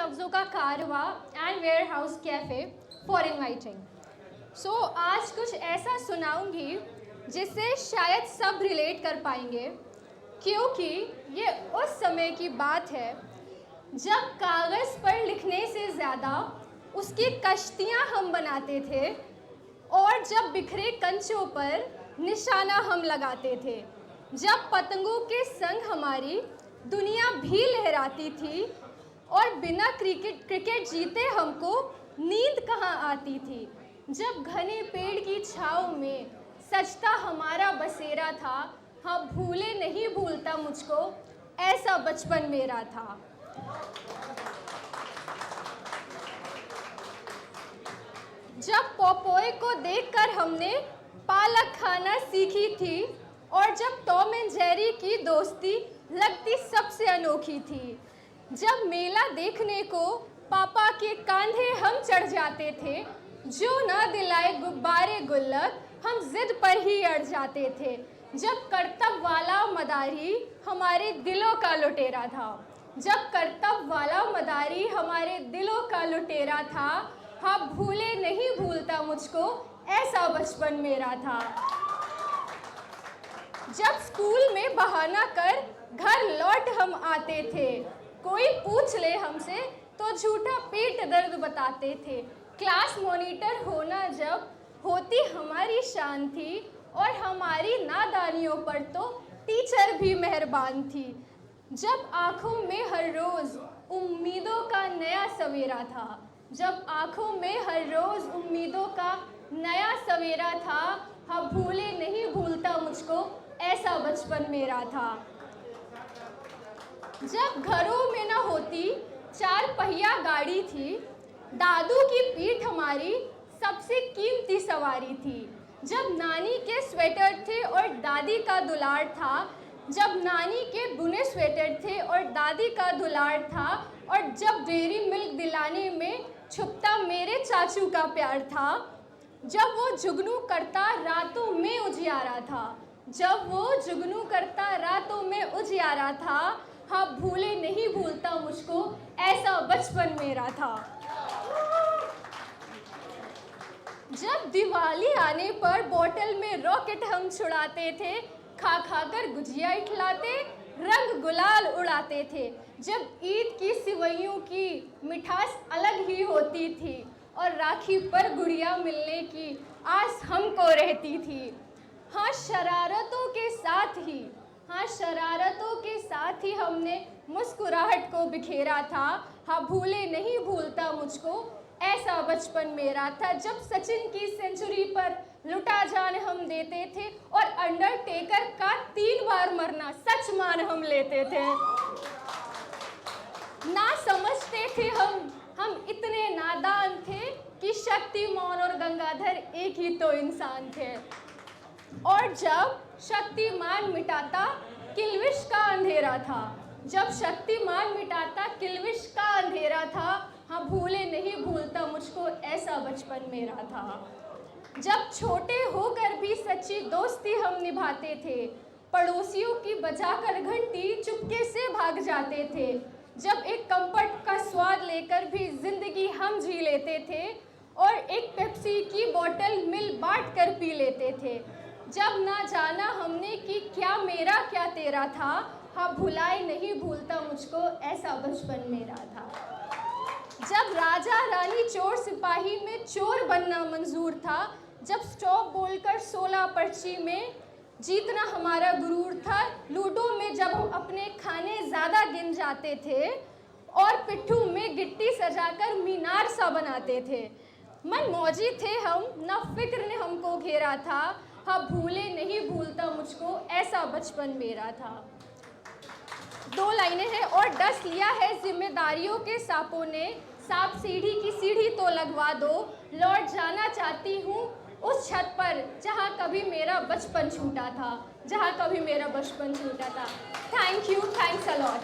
लफ्ज़ों का कारवा and warehouse cafe for inviting. So आज कुछ ऐसा सुनाऊंगी जिससे शायद सब रिलेट कर पाएंगे, क्योंकि ये उस समय की बात है जब कागज़ पर लिखने से ज़्यादा उसकी कश्तियाँ हम बनाते थे और जब बिखरे कंचों पर निशाना हम लगाते थे, जब पतंगों के संग हमारी दुनिया भी लहराती थी और बिना क्रिकेट जीते हमको नींद कहाँ आती थी, जब घने पेड़ की छाँव में सजता हमारा बसेरा था। हाँ, भूले नहीं भूलता मुझको, ऐसा बचपन मेरा था। जब पोपोए को देखकर हमने पालक खाना सीखी थी और जब टॉम एंड जेरी की दोस्ती लगती सबसे अनोखी थी, जब मेला देखने को पापा के कांधे हम चढ़ जाते थे, जो ना दिलाए गुब्बारे गुल्लक हम जिद पर ही अड़ जाते थे, जब करतब वाला मदारी हमारे दिलों का लुटेरा था, जब करतब वाला मदारी हमारे दिलों का लुटेरा था। हाँ, भूले नहीं भूलता मुझको, ऐसा बचपन मेरा था। जब स्कूल में बहाना कर घर लौट हम आते थे, कोई पूछ ले हमसे तो झूठा पेट दर्द बताते थे। क्लास मॉनिटर होना जब होती हमारी शान थी और हमारी नादानियों पर तो टीचर भी मेहरबान थी। जब आँखों में हर रोज़ उम्मीदों का नया सवेरा था, जब आँखों में हर रोज़ उम्मीदों का नया सवेरा था। हाँ, भूले नहीं भूलता मुझको, ऐसा बचपन मेरा था। जब घरों में न होती चार पहिया गाड़ी थी, दादू की पीठ हमारी सबसे कीमती सवारी थी। जब नानी के स्वेटर थे और दादी का दुलार था, जब नानी के बुने स्वेटर थे और दादी का दुलार था, और जब डेयरी मिल्क दिलाने में छुपता मेरे चाचू का प्यार था, जब वो जुगनू करता रातों में उजियारा था, जब वो जुगनू करता रातों में उजियारा था। हाँ, भूले नहीं भूलता मुझको, ऐसा बचपन मेरा था। जब दिवाली आने पर बोतल में रॉकेट हम छुड़ाते थे, खा खा कर गुजिया इठलाते, रंग गुलाल उड़ाते थे, जब ईद की सिवैयों की मिठास अलग ही होती थी और राखी पर गुड़िया मिलने की आस हमको रहती थी। हाँ, शरारतों के साथ ही हमने मुस्कुराहट को बिखेरा था। हाँ, भूले नहीं भूलता मुझको, ऐसा बचपन मेरा था। जब सचिन की सेंचुरी पर लुटा जान हम देते थे और अंडरटेकर का 3 बार मरना सच मान हम लेते थे। ना समझते थे हम इतने नादान थे कि शक्तिमान और गंगाधर एक ही तो इंसान थे। और जब शक्तिमान मिटाता किल्विश का अंधेरा था, जब शक्तिमान मिटाता किल्विश का अंधेरा था। हाँ, भूले नहीं भूलता मुझको, ऐसा बचपन मेरा था। जब छोटे होकर भी सच्ची दोस्ती हम निभाते थे, पड़ोसियों की बजाकर घंटी चुपके से भाग जाते थे, जब एक कंफर्ट का स्वाद लेकर भी जिंदगी हम जी लेते थे और एक पेप्सी की बोतल मिल बांट कर पी लेते थे, जब ना जाना हमने कि क्या मेरा क्या तेरा था। हाँ, भुलाए नहीं भूलता मुझको, ऐसा बचपन मेरा था। जब राजा रानी चोर सिपाही में चोर बनना मंजूर था, जब स्टॉप बोलकर 16 पर्ची में जीतना हमारा गुरूर था, लूडो में जब हम अपने खाने ज़्यादा गिन जाते थे और पिट्ठू में गिट्टी सजाकर मीनार सा बनाते थे, मन मौजी थे हम, ना फिक्र ने हमको घेरा था। हाँ, भूले नहीं भूलता मुझको, ऐसा बचपन मेरा था। 2 लाइनें हैं। और डस लिया है जिम्मेदारियों के सांपों ने, सांप सीढ़ी की सीढ़ी तो लगवा दो, लौट जाना चाहती हूँ उस छत पर जहाँ कभी मेरा बचपन छूटा था, जहाँ कभी मेरा बचपन छूटा था। Thank you, thanks a lot.